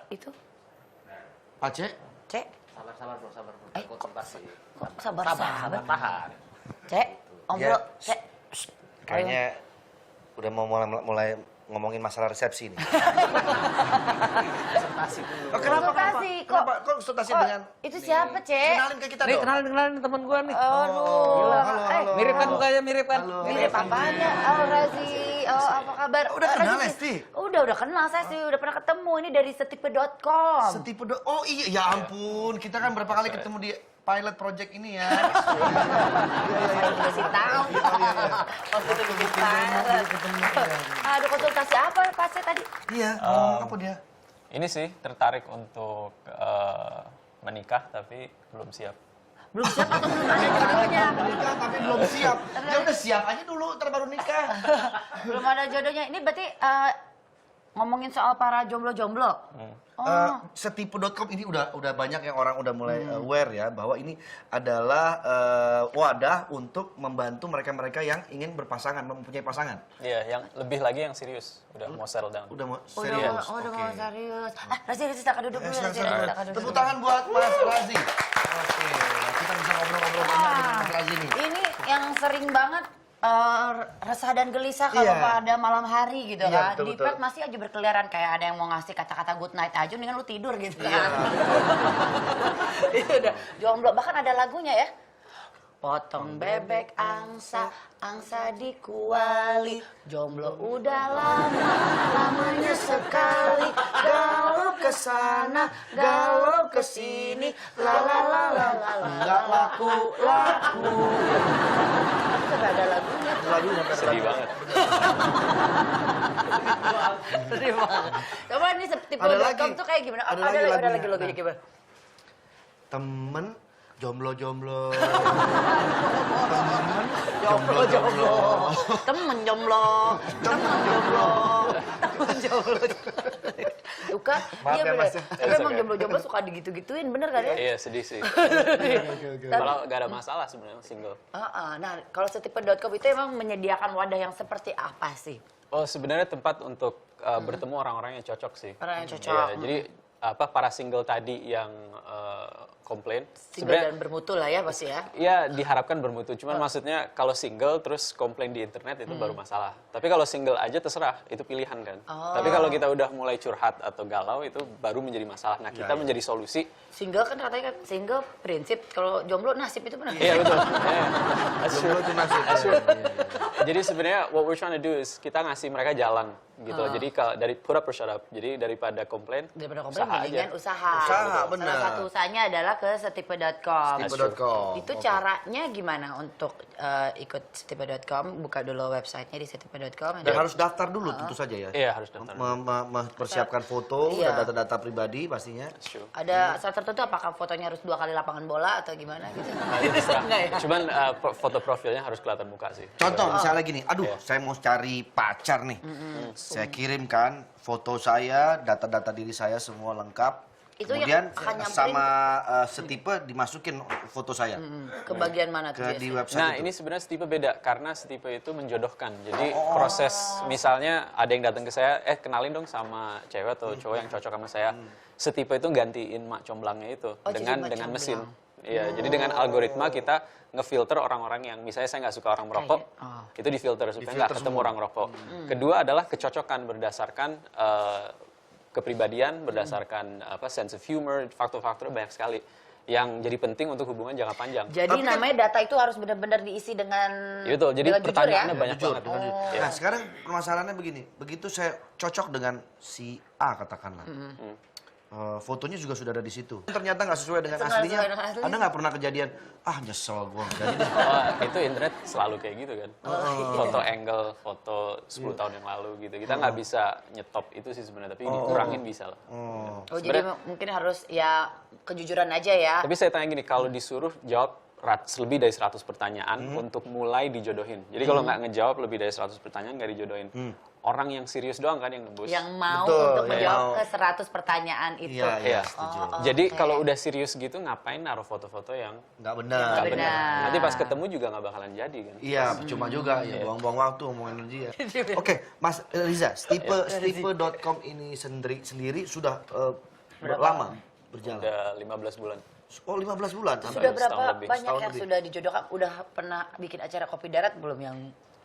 Itu? Pak C? Cek? Sabar bro, sabar bro. Konsultasi. Kok sabar? Tahan. Cek? Om Ya. Bro, Cek? Kayaknya udah mau mulai ngomongin masalah resepsi nih. Konsultasi dulu. Oh, kenapa? Kenapa? Kok konsultasi dengan... Itu siapa, Cek? Kenalin ke kita Nih, dong. kenalin teman gua nih. Aduh. Halo. Mirip kan mukanya, mirip kan? Halo. Mirip apanya? Oh, Razi. Oh, apa kabar? Udah kenal, Razi, Lesti? Udah kenal. Saya sih udah pernah ketemu. Ini dari setipe.com. Oh iya, ya ampun. Kita kan berapa kali ketemu di pilot project ini ya. Kasih tahu. Waktu itu di pilot. Aduh, konsultasi apa Pak C tadi? Iya, ngomong apa dia? Ini sih tertarik untuk menikah tapi belum siap. Belum siap atau belum ada jodohnya? Nikah tapi belum siap. Ya udah siap aja dulu, ntar baru nikah. Belum ada jodohnya. Ini berarti ngomongin soal para jomblo-jomblo. Setipe.com ini udah banyak yang orang udah mulai aware ya bahwa ini adalah wadah untuk membantu mereka-mereka yang ingin berpasangan, mempunyai pasangan. Iya, yang lebih lagi yang serius, udah mau settle down. Udah mau Udah serius. mau serius. Razi, silakan duduk dulu. Razi, silakan duduk Tepuk dulu. tangan buat Mas Razi. Oke, kita bisa ngobrol-ngobrol banyak dengan Mas Razi nih. Ini yang sering banget resah dan gelisah kalau Iya. pada malam hari gitu Iya, kan. betul, Di pet masih aja berkeliaran kayak ada yang mau ngasih kata-kata good night aja, mendingan lu tidur gitu kan. Itu udah jomblo, bahkan ada lagunya ya. Potong bebek angsa, angsa dikuali, jomblo udah lama, lamanya sekali, galau kesana, galau kesini, la la la la la la, Nggak laku. Gak ada lagunya. Sedih banget. Sedih banget. Coba nih seperti Ada lagi. Tipe.com tuh kayak gimana? Ada Ada lagi lagi lagunya. lagunya gimana? Temen jomblo-jomblo. Temen jomblo. Suka, Maaf iya ya, bener. Mas, ya. Tapi emang jomblo-jomblo suka digitu-gituin, bener kan ya? Iya, sedih sih. Oke. Kalau nggak ada masalah sebenarnya single. Nah, kalau setipe.com itu emang menyediakan wadah yang seperti apa sih? Oh, sebenarnya tempat untuk bertemu orang-orang yang cocok sih. Orang yang cocok. Iya, jadi para single tadi yang komplain Single dan bermutu lah ya pasti ya. ya diharapkan bermutu. Cuman maksudnya kalau single terus komplain di internet itu baru masalah. Tapi kalau single aja terserah, itu pilihan kan. Tapi kalau kita udah mulai curhat atau galau itu baru menjadi masalah. Nah, kita menjadi solusi. Single kan katanya kan single prinsip, kalau jomblo nasib itu benar. Iya betul. Iya. Jomblo itu nasib. Jadi sebenarnya what we're trying to do is kita ngasih mereka jalan gitu loh. Jadi dari put up or shut up. Jadi daripada komplain, Daripada komplain usaha mendingan aja. usaha. Usaha, benar. Salah satu usahanya adalah ke setipe.com. Setipe.com. Itu caranya gimana untuk ikut setipe.com? Buka dulu websitenya di setipe.com. Dan harus daftar dulu tentu saja ya. Iya harus daftar. Mempersiapkan foto Iya. dan data-data pribadi pastinya. Sure. Ada syarat tertentu apakah fotonya harus 2 kali lapangan bola atau gimana gitu? Nah, itu terserah. Enggak ya? Cuman foto profilnya harus kelihatan muka sih. Contoh misalnya gini, aduh Iya. saya mau cari pacar nih. Saya kirimkan foto saya, data-data diri saya semua lengkap. Itu Kemudian yang akan nyamperin sama setipe dimasukin foto saya Ke bagian mana tuh ke di biasanya? website Nah itu. ini sebenarnya setipe beda karena setipe itu menjodohkan. Jadi proses misalnya ada yang datang ke saya, kenalin dong sama cewek atau cowok yang cocok sama saya. Setipe itu gantiin mak comblangnya itu Oh, jadi mak dengan mesin. comblang. Iya, jadi dengan algoritma kita ngefilter orang-orang yang misalnya saya nggak suka orang merokok, itu difilter supaya nggak ketemu orang rokok. Kedua adalah kecocokan berdasarkan kepribadian, berdasarkan sense of humor, faktor-faktor banyak sekali yang jadi penting untuk hubungan jangka panjang. Jadi Tapi kan- namanya data itu harus benar-benar diisi dengan Iya betul, jadi dengan jujur pertanyaannya ya? banyak Jujur. banget. Iya. Nah sekarang permasalahannya begini, begitu saya cocok dengan si A katakanlah, fotonya juga sudah ada di situ. Ternyata nggak sesuai dengan Nggak aslinya. sesuai dengan aslinya. Anda nggak pernah kejadian, nyesel gue. Jadi deh. Itu internet selalu kayak gitu kan. Foto angle, foto 10 tahun yang lalu gitu. Kita nggak bisa nyetop itu sih sebenarnya, tapi dikurangin bisa lah. Oh, jadi mungkin harus ya kejujuran aja ya. Tapi saya tanya gini, kalau disuruh jawab lebih dari 100 pertanyaan untuk mulai dijodohin. Jadi kalau nggak ngejawab lebih dari 100 pertanyaan nggak dijodohin. orang yang serius doang kan yang nembus. Yang mau Betul, untuk yang menjawab mau. ke 100 pertanyaan itu. Iya, Iya. setuju. Jadi oke. kalau udah serius gitu ngapain naruh foto-foto yang Nggak benar. nggak benar. benar. Nanti pas ketemu juga nggak bakalan jadi kan. Iya, cuma juga ya buang-buang waktu, ngomong energi ya. Oke, Mas Riza, stipe.com ini sendiri sudah lama berjalan. Udah 15 bulan. Oh, 15 bulan. Sudah setahun berapa lebih. banyak Setahun yang lebih. sudah dijodohkan? Udah pernah bikin acara kopi darat belum yang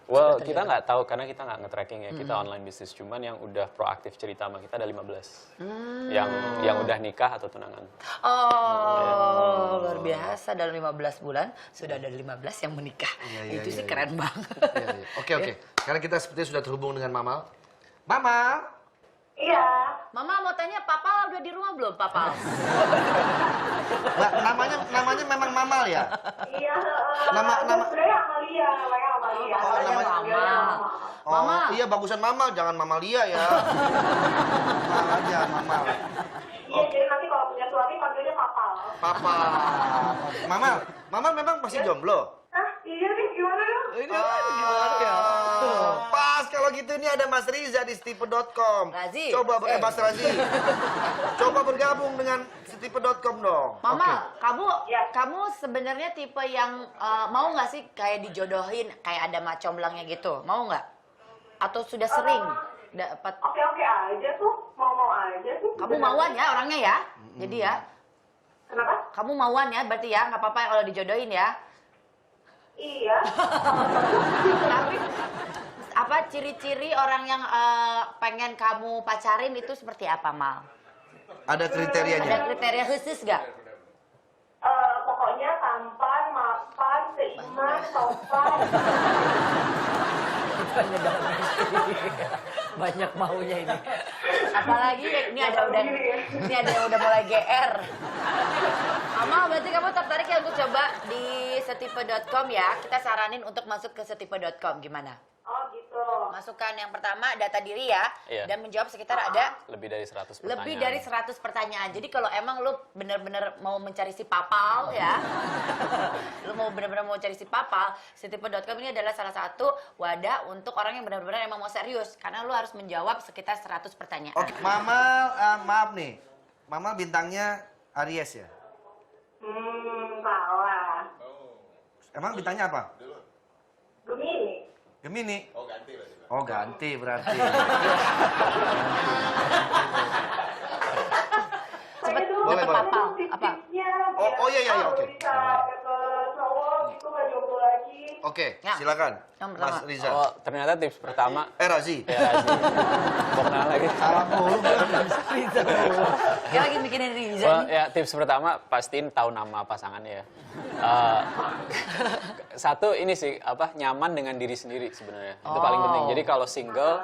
Well, sudah kita terjodoh? nggak tahu karena kita nggak nge-tracking ya. Kita online bisnis. Cuman yang udah proaktif cerita sama kita ada 15. Yang udah nikah atau tunangan. Oh, luar biasa dalam 15 bulan sudah ada 15 yang menikah. Iya, Itu iya, sih iya. keren banget. Iya, iya. Oke. Sekarang kita sepertinya sudah terhubung dengan Mamal. Mamal. Iya, Mama mau tanya, Papa udah di rumah belum, Papa? Nah, namanya memang Mamal ya? iya. Nama- Sebenarnya Amalia, namanya Amalia. Oh, namanya Mama. Oh, Mama. iya bagusan Mamal, jangan Mamalia ya. Mamal aja, Mamal. Iya, jadi nanti kalau punya suami panggilnya Papa. Papa. Mamal memang masih jomblo? Hah? Iya nih, gimana dong? Pas kalau gitu ini ada Mas Riza di stipe.com. Razi. Coba Mas Razi. Coba bergabung dengan stipe.com dong. Mama, Ya. kamu sebenarnya tipe yang mau nggak sih kayak dijodohin, kayak ada macomblangnya gitu? Mau nggak? Atau sudah sering dapat? Oke aja tuh, mau aja tuh. Kamu mauan ya orangnya ya? Jadi ya, Kenapa? kamu mauan ya berarti ya, nggak apa-apa kalau dijodohin ya. Iya. Tapi apa ciri-ciri orang yang pengen kamu pacarin itu seperti apa, Mal? Ada Ada kriterianya. kriteria khusus nggak? Pokoknya tampan, mapan, seiman, sopan. Banyak maunya ini. Apalagi ini ada yang udah mulai GR. Mama, berarti kamu tertarik ya untuk coba di setipe.com ya? Kita saranin untuk masuk ke setipe.com, gimana? Oh gitu. Masukkan yang pertama data diri ya, Iya. dan menjawab sekitar ada Lebih dari 100 pertanyaan. lebih dari 100 pertanyaan. Jadi kalau emang lu bener-bener mau mencari si papal ya, lu mau bener-bener mau cari si papal, setipe.com ini adalah salah satu wadah untuk orang yang benar-benar emang mau serius. Karena lu harus menjawab sekitar 100 pertanyaan. Oke, Mamal, maaf nih. Mamal bintangnya Aries ya? Salah. Emang bintangnya apa? Gemini. Gemini. Oh, ganti berarti. Cepet Boleh, dapat boleh. papal. Apa? Oh, iya, oke. Bisa ke cowok gitu nggak jomblo lagi. Oke, Ya. silakan. Yang Mas pertama. Riza. Oh, ternyata tips pertama Razi. ya Razi. Mau kenal lagi. Salah mulu. Dia lagi mikirin Riza Well, nih. ya tips pertama pastiin tahu nama pasangannya ya. Satu ini sih nyaman dengan diri sendiri sebenarnya. Itu paling penting. Jadi kalau single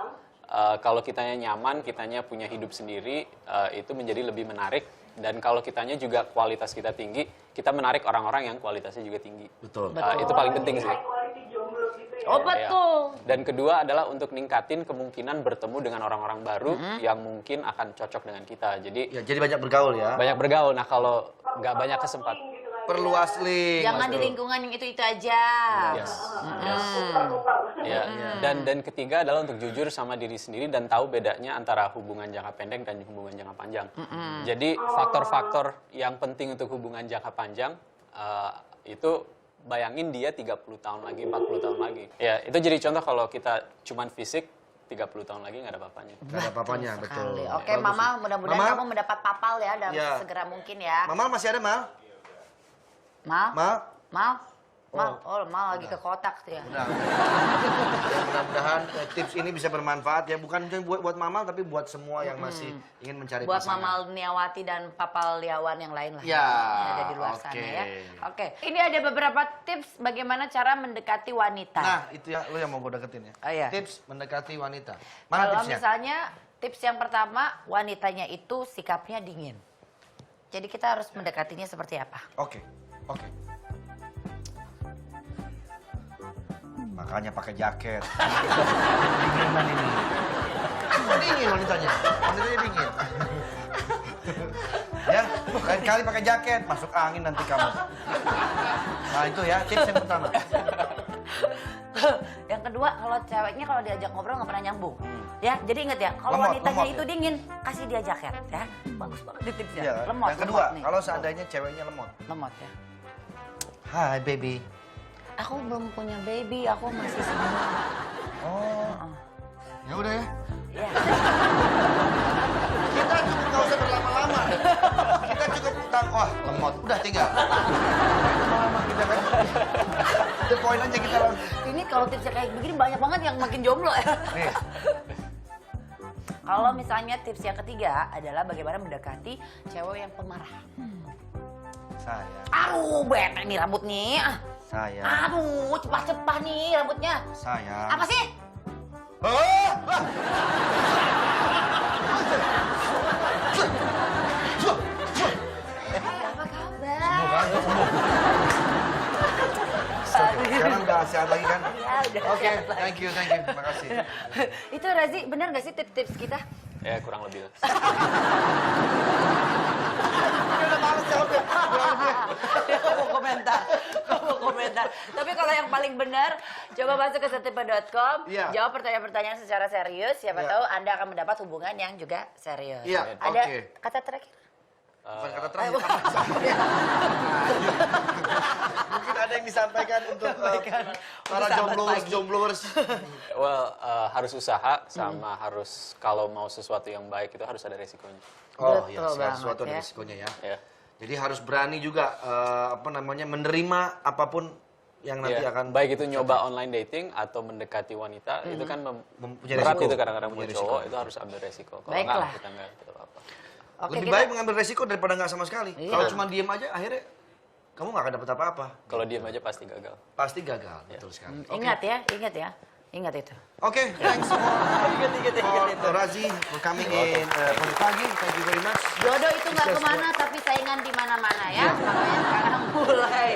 kalau kitanya nyaman, kitanya punya hidup sendiri, itu menjadi lebih menarik. Dan kalau kitanya juga kualitas kita tinggi, kita menarik orang-orang yang kualitasnya juga tinggi. Betul. Itu paling penting sih. High quality jomblo gitu ya. Oh betul. Dan kedua adalah untuk ningkatin kemungkinan bertemu dengan orang-orang baru yang mungkin akan cocok dengan kita. Jadi Ya, jadi banyak bergaul ya. banyak bergaul. Nah kalau nggak banyak kesempatan, Gitu kan. Perluas link. Jangan di lingkungan yang itu aja. yes. Tukar-tukar. Ya, dan ketiga adalah untuk jujur sama diri sendiri dan tahu bedanya antara hubungan jangka pendek dan hubungan jangka panjang. Jadi faktor-faktor yang penting untuk hubungan jangka panjang itu bayangin dia 30 tahun lagi, 40 tahun lagi. Ya, itu jadi contoh kalau kita cuman fisik 30 tahun lagi nggak ada apa-apanya. Gak ada apa-apanya, betul. Sekali. Oke, Bagus Mama, sih. mudah-mudahan Mama? kamu mendapat papal ya dalam Ya. segera mungkin ya. Mamal masih ada, Mal? Mal? Mal? Mal? Mal? Oh, Mal lagi ke kotak tuh ya. Udah. Ya, mudah-mudahan tips ini bisa bermanfaat ya, bukan cuma buat Mamal tapi buat semua yang masih ingin mencari Buat pasangan. Mamal Niawati dan Papal Liawan yang lain lah. Ya, Yang ada di luar oke. sana ya. Oke. Ini ada beberapa tips bagaimana cara mendekati wanita. Nah, itu ya lu yang mau gue deketin ya. Oh, iya. Tips mendekati wanita. Mana Kalau tipsnya? misalnya tips yang pertama, wanitanya itu sikapnya dingin. Jadi kita harus mendekatinya seperti apa? Oke. Makanya pakai jaket. Dinginan ini. Kok dingin wanitanya? Wanitanya dingin. Ya, lain kali pakai jaket, masuk angin nanti kamu. Nah itu ya, tips yang pertama. Yang kedua, kalau ceweknya kalau diajak ngobrol nggak pernah nyambung. Ya, jadi ingat ya, kalau Lemot, wanitanya lemot itu ya. dingin, kasih dia jaket ya. Bagus banget di tipsnya. Iya. Lemot, Yang kedua, lemot nih. kalau seandainya ceweknya lemot. Lemot ya. Hai baby. Aku belum punya baby, aku masih single. Oh. Ya udah ya. Ya. Kita cukup nggak usah berlama-lama. Kita cukup tentang wah lemot. Udah tinggal. Lama-lama kita kan. The point aja kita langsung. Ini kalau tipsnya kayak begini banyak banget yang makin jomblo ya. Nih. Kalau misalnya tips yang ketiga adalah bagaimana mendekati cewek yang pemarah. Sayang. Aduh, bete nih rambutnya. Sayang. Aduh, cepat-cepat nih rambutnya. Sayang. Apa sih? Ah! Apa kabar? Sekarang udah sehat lagi kan? Ya, udah Oke, sehat lagi. thank you, terima kasih. Itu Razi, benar gak sih tips-tips kita? Ya kurang lebih. Dia udah males jawabnya. Mau komentar, mau komentar. Tapi kalau yang paling benar, coba masuk ke setipe.com, Iya. jawab pertanyaan-pertanyaan secara serius. Siapa Iya. tahu Anda akan mendapat hubungan yang juga serius. Iya, Ada oke. kata terakhir? Bukan kata terakhir, apa? Mungkin ada yang disampaikan untuk para jombloers. Well, harus usaha sama harus kalau mau sesuatu yang baik itu harus ada resikonya. Oh iya, Betul segala banget, sesuatu ada ya. risikonya ya. Ya. Jadi harus berani juga menerima apapun yang nanti Ya, akan baik itu nyoba online dating atau mendekati wanita itu kan Punya berat resiko. itu kadang-kadang Punya buat resiko. cowok itu harus ambil resiko. Kalau Baiklah. enggak kita enggak itu apa. Oke, Lebih kita- baik mengambil resiko daripada nggak sama sekali. Iya. Kalau cuma diem aja, akhirnya kamu nggak akan dapat apa-apa. Kalau diam aja pasti gagal. Pasti gagal, betul sekali. Oke. Ingat ya, ingat itu. Oke, thanks semua. Ingat For Razi, for coming in Pagi Pagi. Thank you very much. Jodoh itu nggak Sukses kemana, tapi saingan di mana-mana ya. Makanya sekarang mulai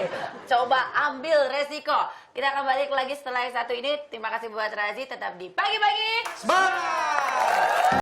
coba ambil resiko. Kita akan balik lagi setelah yang satu ini. Terima kasih buat Razi, tetap di pagi-pagi. Semangat!